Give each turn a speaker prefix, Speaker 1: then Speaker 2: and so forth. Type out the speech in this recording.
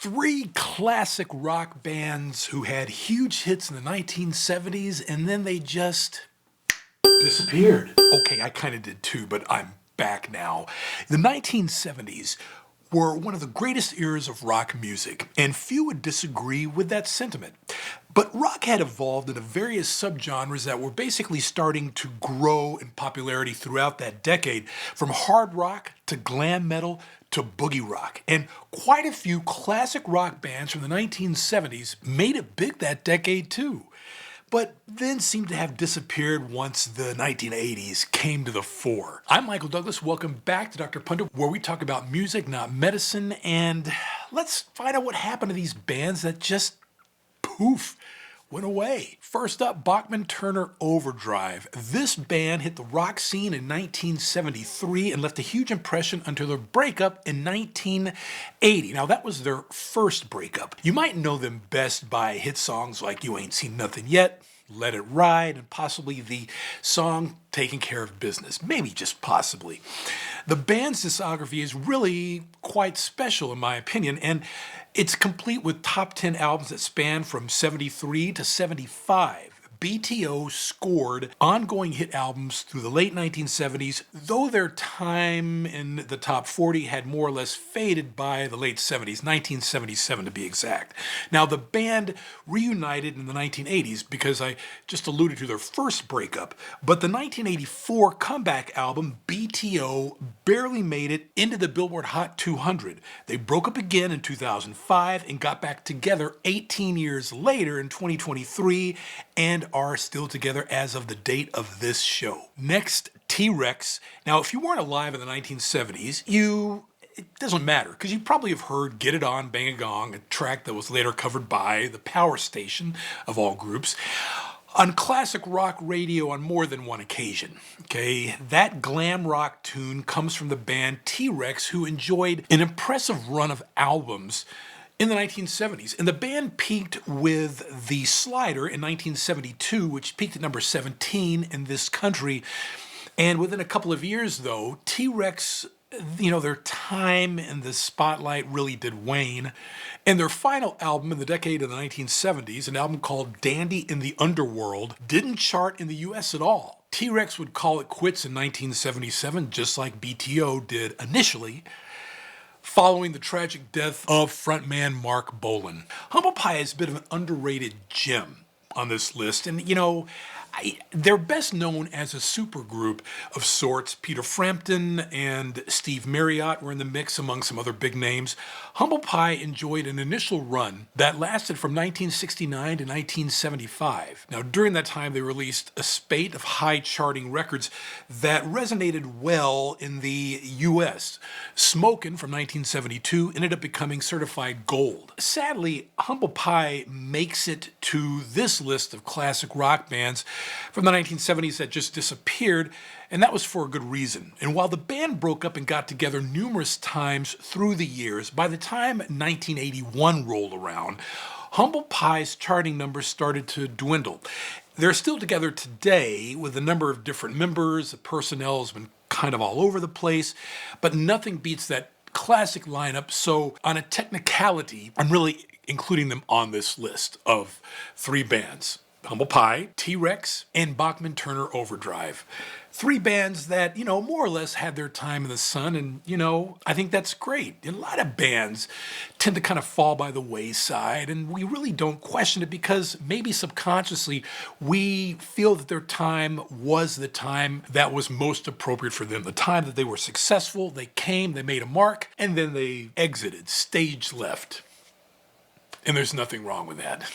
Speaker 1: Three classic rock bands who had huge hits in the 1970s and then they just disappeared. Okay, I kind of did too, but I'm back now. The 1970s were one of the greatest eras of rock music, and few would disagree with that sentiment. But rock had evolved into various subgenres that were basically starting to grow in popularity throughout that decade, from hard rock to glam metal to boogie rock. And quite a few classic rock bands from the 1970s made it big that decade too, but then seemed to have disappeared once the 1980s came to the fore. I'm Michael Douglas. Welcome back to Dr. Pundit, where we talk about music, not medicine, and let's find out what happened to these bands that just poof, went away. First up, Bachman-Turner Overdrive. This band hit the rock scene in 1973 and left a huge impression until their breakup in 1980. Now, that was their first breakup. You might know them best by hit songs like You Ain't Seen Nothing Yet, Let It Ride, and possibly the song Taking Care of Business. Maybe just possibly. The band's discography is really quite special in my opinion, and it's complete with top 10 albums that span from 73 to 75. BTO scored ongoing hit albums through the late 1970s, though their time in the top 40 had more or less faded by the late 70s, 1977 to be exact. Now, the band reunited in the 1980s because I just alluded to their first breakup, but the 1984 comeback album, BTO, barely made it into the Billboard Hot 200. They broke up again in 2005 and got back together 18 years later in 2023 and are still together as of the date of this show. Next, T-Rex. Now, if you weren't alive in the 1970s, it doesn't matter, because you probably have heard Get It On, Bang a Gong, a track that was later covered by the Power Station of all groups, on classic rock radio on more than one occasion. Okay, that glam rock tune comes from the band T-Rex, who enjoyed an impressive run of albums in the 1970s. And the band peaked with The Slider in 1972, which peaked at number 17 in this country. And within a couple of years, though, T-Rex, their time in the spotlight really did wane. And their final album in the decade of the 1970s, an album called Dandy in the Underworld, didn't chart in the US at all. T-Rex would call it quits in 1977, just like BTO did initially, following the tragic death of frontman Mark Bolan. Humble Pie is a bit of an underrated gem on this list, and they're best known as a supergroup of sorts. Peter Frampton and Steve Marriott were in the mix, among some other big names. Humble Pie enjoyed an initial run that lasted from 1969 to 1975. Now, during that time, they released a spate of high-charting records that resonated well in the U.S. Smokin' from 1972 ended up becoming certified gold. Sadly, Humble Pie makes it to this list of classic rock bands from the 1970s that just disappeared, and that was for a good reason. And while the band broke up and got together numerous times through the years, by the time 1981 rolled around, Humble Pie's charting numbers started to dwindle. They're still together today with a number of different members. The personnel has been kind of all over the place, but nothing beats that classic lineup. So on a technicality, I'm really including them on this list of three bands: Humble Pie, T-Rex, and Bachman-Turner Overdrive. Three bands that, more or less had their time in the sun, and, I think that's great. A lot of bands tend to kind of fall by the wayside, and we really don't question it because maybe subconsciously we feel that their time was the time that was most appropriate for them, the time that they were successful, they came, they made a mark, and then they exited, stage left. And there's nothing wrong with that.